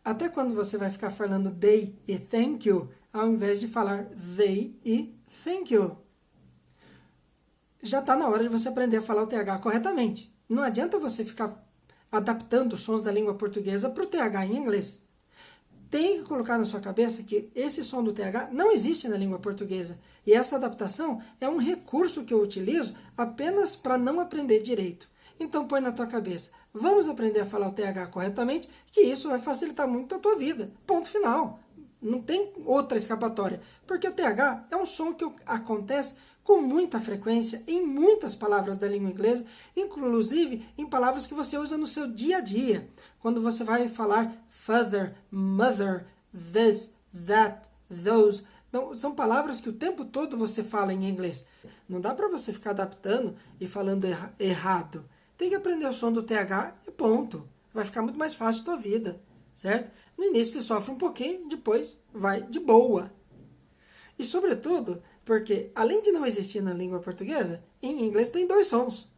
Até quando você vai ficar falando they e thank you, ao invés de falar they e thank you. Já está na hora de você aprender a falar o TH corretamente. Não adianta você ficar adaptando os sons da língua portuguesa para o TH em inglês. Tem que colocar na sua cabeça que esse som do TH não existe na língua portuguesa. E essa adaptação é um recurso que eu utilizo apenas para não aprender direito. Então põe na tua cabeça, vamos aprender a falar o TH corretamente, que isso vai facilitar muito a tua vida. Ponto final. Não tem outra escapatória. Porque o TH é um som que acontece com muita frequência em muitas palavras da língua inglesa, inclusive em palavras que você usa no seu dia a dia. Quando você vai falar father, mother, this, that, those. Então, são palavras que o tempo todo você fala em inglês. Não dá para você ficar adaptando e falando errado. Tem que aprender o som do TH e ponto. Vai ficar muito mais fácil a tua vida, certo? No início você sofre um pouquinho, depois vai de boa. E sobretudo, porque além de não existir na língua portuguesa, em inglês tem dois sons,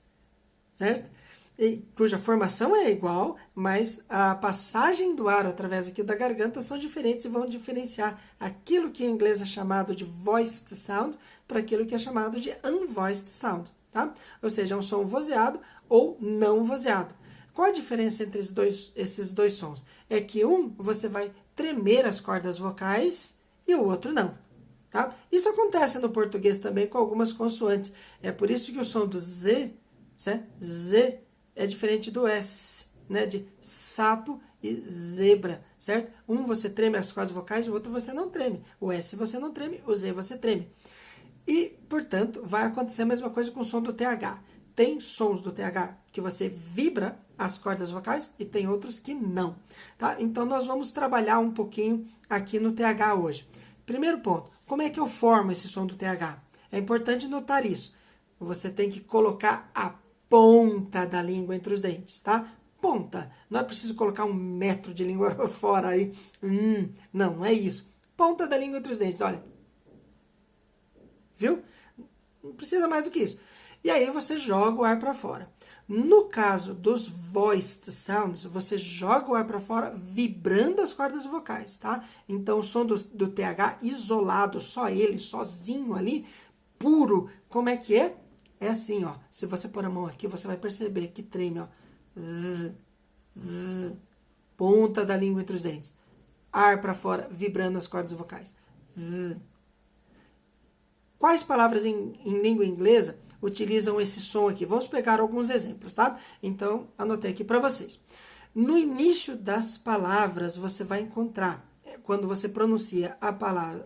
certo? E, cuja formação é igual, mas a passagem do ar através aqui da garganta são diferentes e vão diferenciar aquilo que em inglês é chamado de voiced sound para aquilo que é chamado de unvoiced sound, tá? Ou seja, é um som vozeado ou não vozeado. Qual a diferença entre esses dois sons? É que um você vai tremer as cordas vocais e o outro não. Tá? Isso acontece no português também com algumas consoantes. É por isso que o som do Z, Z é diferente do S, né? De sapo e zebra, certo? Um você treme as cordas vocais, o outro você não treme. O S você não treme, o Z você treme. E, portanto, vai acontecer a mesma coisa com o som do TH. Tem sons do TH que você vibra as cordas vocais e tem outros que não. Tá? Então, nós vamos trabalhar um pouquinho aqui no TH hoje. Primeiro ponto, como é que eu formo esse som do TH? É importante notar isso. Você tem que colocar a ponta da língua entre os dentes, tá? Ponta. Não é preciso colocar 1 metro de língua fora aí. Não é isso. Ponta da língua entre os dentes, olha. Viu? Não precisa mais do que isso. E aí você joga o ar para fora. No caso dos voiced sounds, você joga o ar para fora vibrando as cordas vocais, tá? Então o som do TH isolado, só ele, sozinho ali, puro, como é que é? É assim, ó. Se você pôr a mão aqui, você vai perceber que treme, ó. Ponta da língua entre os dentes. Ar para fora, vibrando as cordas vocais. Quais palavras em língua inglesa utilizam esse som aqui? Vamos pegar alguns exemplos, tá? Então, anotei aqui para vocês. No início das palavras, você vai encontrar, quando você pronuncia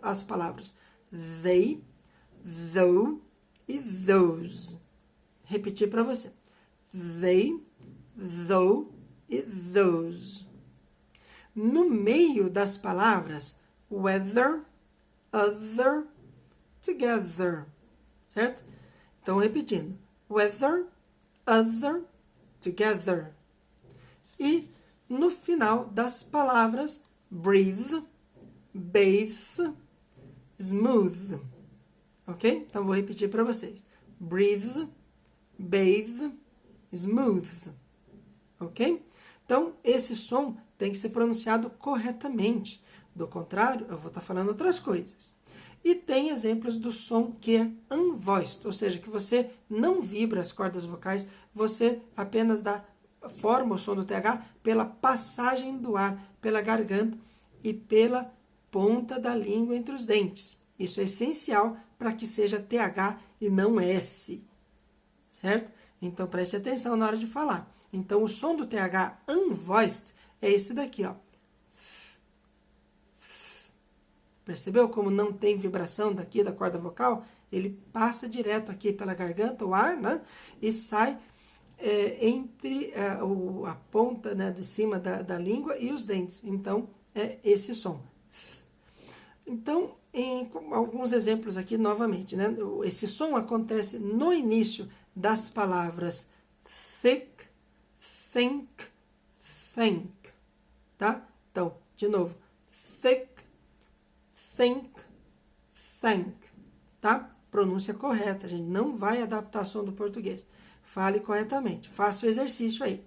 as palavras they, though e those. Repetir para você. They, though e those. No meio das palavras, whether, other, together, certo? Então, repetindo. Whether, other, together. E no final das palavras, breathe, bathe, smooth. Ok? Então, vou repetir para vocês. Breathe, bathe, smooth. Ok? Então, esse som tem que ser pronunciado corretamente. Do contrário, eu vou estar falando outras coisas. E tem exemplos do som que é unvoiced, ou seja, que você não vibra as cordas vocais, você apenas forma o som do TH pela passagem do ar, pela garganta e pela ponta da língua entre os dentes. Isso é essencial para que seja TH e não S, certo? Então preste atenção na hora de falar. Então o som do TH unvoiced é esse daqui, ó. Percebeu como não tem vibração daqui da corda vocal? Ele passa direto aqui pela garganta, o ar, né? E sai entre a ponta, né, de cima da língua e os dentes. Então, é esse som. Então, em alguns exemplos aqui, novamente, né? Esse som acontece no início das palavras thick, think, think. Tá? Então, de novo. Thick, think, thank, tá? Pronúncia correta, a gente não vai adaptar som do português. Fale corretamente, faça o exercício aí.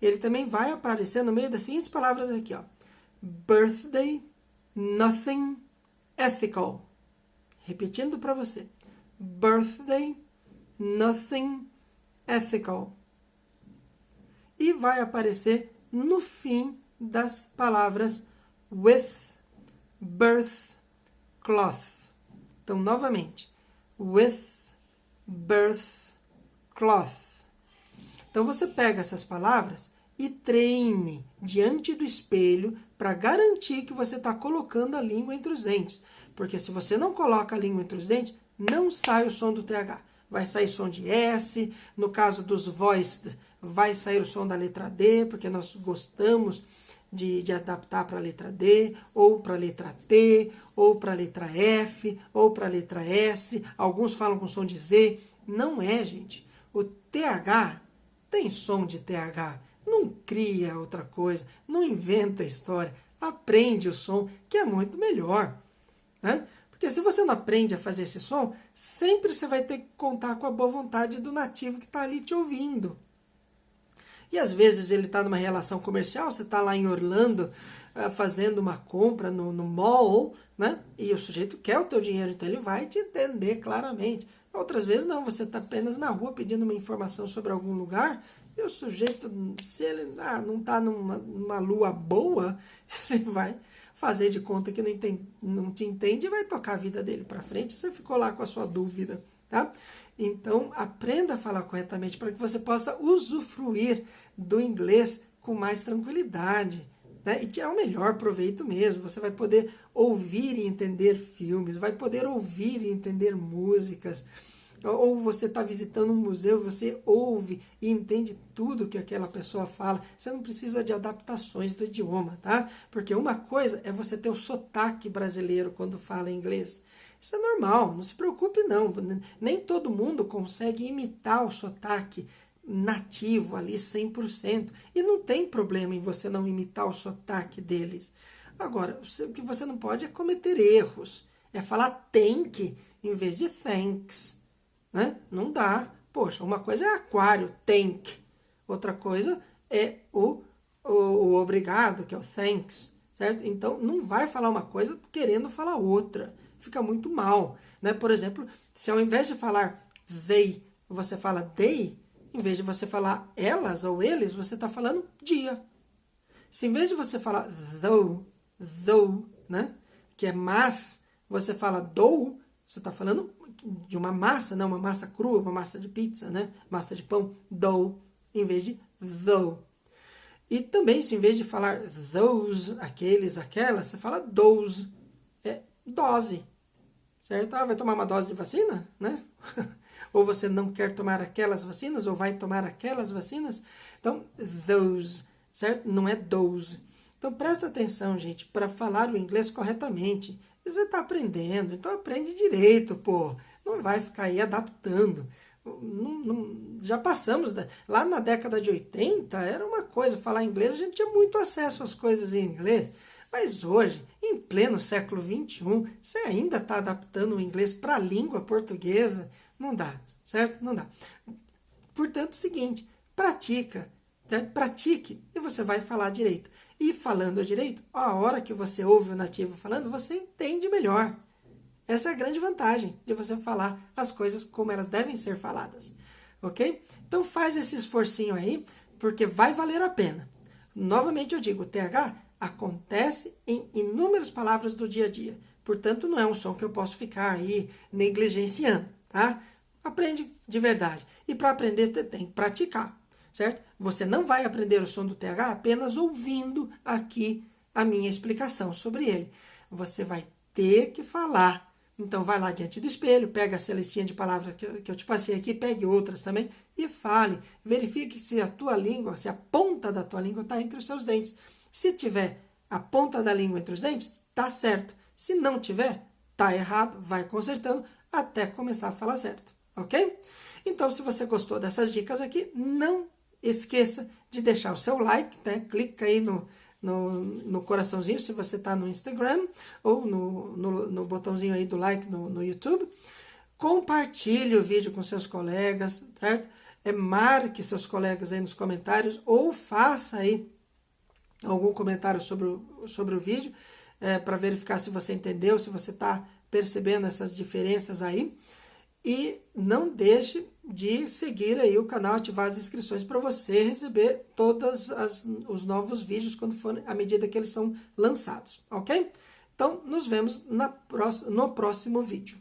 Ele também vai aparecer no meio das seguintes palavras aqui, ó. birthday, nothing, ethical. Repetindo para você. Birthday, nothing, ethical. E vai aparecer no fim das palavras with, birth, cloth. Então, novamente. With, birth, cloth. Então, você pega essas palavras e treine diante do espelho para garantir que você está colocando a língua entre os dentes. Porque se você não coloca a língua entre os dentes, não sai o som do TH. Vai sair som de S, no caso dos voiced, vai sair o som da letra D, porque nós gostamos de adaptar para a letra D, ou para a letra T, ou para a letra F, ou para a letra S. Alguns falam com som de Z. Não é, gente. O TH tem som de TH. Não cria outra coisa, não inventa história. Aprende o som, que é muito melhor. Né? Porque se você não aprende a fazer esse som, sempre você vai ter que contar com a boa vontade do nativo que está ali te ouvindo. E às vezes ele está numa relação comercial, você está lá em Orlando fazendo uma compra no mall, né? E o sujeito quer o teu dinheiro, então ele vai te entender claramente. Outras vezes não, você está apenas na rua pedindo uma informação sobre algum lugar e o sujeito, se ele não está numa lua boa, ele vai fazer de conta que não te entende e vai tocar a vida dele para frente. Você ficou lá com a sua dúvida, tá? Então, aprenda a falar corretamente para que você possa usufruir do inglês com mais tranquilidade, né? E tirar o melhor proveito mesmo. Você vai poder ouvir e entender filmes, vai poder ouvir e entender músicas. Ou você está visitando um museu, você ouve e entende tudo que aquela pessoa fala. Você não precisa de adaptações do idioma, tá? Porque uma coisa é você ter o sotaque brasileiro quando fala inglês. Isso é normal, não se preocupe não. Nem todo mundo consegue imitar o sotaque nativo ali 100%. E não tem problema em você não imitar o sotaque deles. Agora, o que você não pode é cometer erros. É falar thank em vez de thanks. Né? Não dá. Poxa, uma coisa é aquário, thank. Outra coisa é o obrigado, que é o thanks. Certo? Então, não vai falar uma coisa querendo falar outra. Fica muito mal. Né? Por exemplo, se ao invés de falar they, você fala they, em vez de você falar elas ou eles, você está falando dia. Se em vez de você falar though, né? Que é mas, você fala though, você está falando de uma massa, não uma massa crua, uma massa de pizza, né? Massa de pão, dough, em vez de though. E também, se em vez de falar those, aqueles, aquelas, você fala those, é dose, certo? Vai tomar uma dose de vacina, né? Ou você não quer tomar aquelas vacinas, ou vai tomar aquelas vacinas. Então, those, certo? Não é those. Então, presta atenção, gente, para falar o inglês corretamente. Você está aprendendo, então aprende direito, pô. Não vai ficar aí adaptando. Já passamos, lá na década de 80, era uma coisa, falar inglês, a gente tinha muito acesso às coisas em inglês. Mas hoje, em pleno século XXI, você ainda está adaptando o inglês para a língua portuguesa? Não dá, certo? Não dá. Portanto, é o seguinte, pratica, certo? Pratique e você vai falar direito. E falando direito, a hora que você ouve o nativo falando, você entende melhor. Essa é a grande vantagem de você falar as coisas como elas devem ser faladas. Ok? Então faz esse esforcinho aí, porque vai valer a pena. Novamente eu digo, o TH acontece em inúmeras palavras do dia a dia. Portanto, não é um som que eu posso ficar aí negligenciando. Tá? Aprende de verdade. E para aprender, tem que praticar. Certo? Você não vai aprender o som do TH apenas ouvindo aqui a minha explicação sobre ele. Você vai ter que falar. Então, vai lá diante do espelho, pega essa listinha de palavras que eu te passei aqui, pegue outras também e fale. Verifique se a tua língua, se a ponta da tua língua está entre os seus dentes. Se tiver a ponta da língua entre os dentes, tá certo. Se não tiver, tá errado. Vai consertando até começar a falar certo. Ok? Então, se você gostou dessas dicas aqui, não esqueça de deixar o seu like, né? Clica aí no coraçãozinho se você está no Instagram ou no botãozinho aí do like no YouTube. Compartilhe o vídeo com seus colegas, certo? Marque seus colegas aí nos comentários ou faça aí algum comentário sobre o vídeo, para verificar se você entendeu, se você está percebendo essas diferenças aí. E não deixe de seguir aí o canal, ativar as inscrições para você receber todos os novos vídeos quando for, à medida que eles são lançados, ok? Então, nos vemos no próximo vídeo.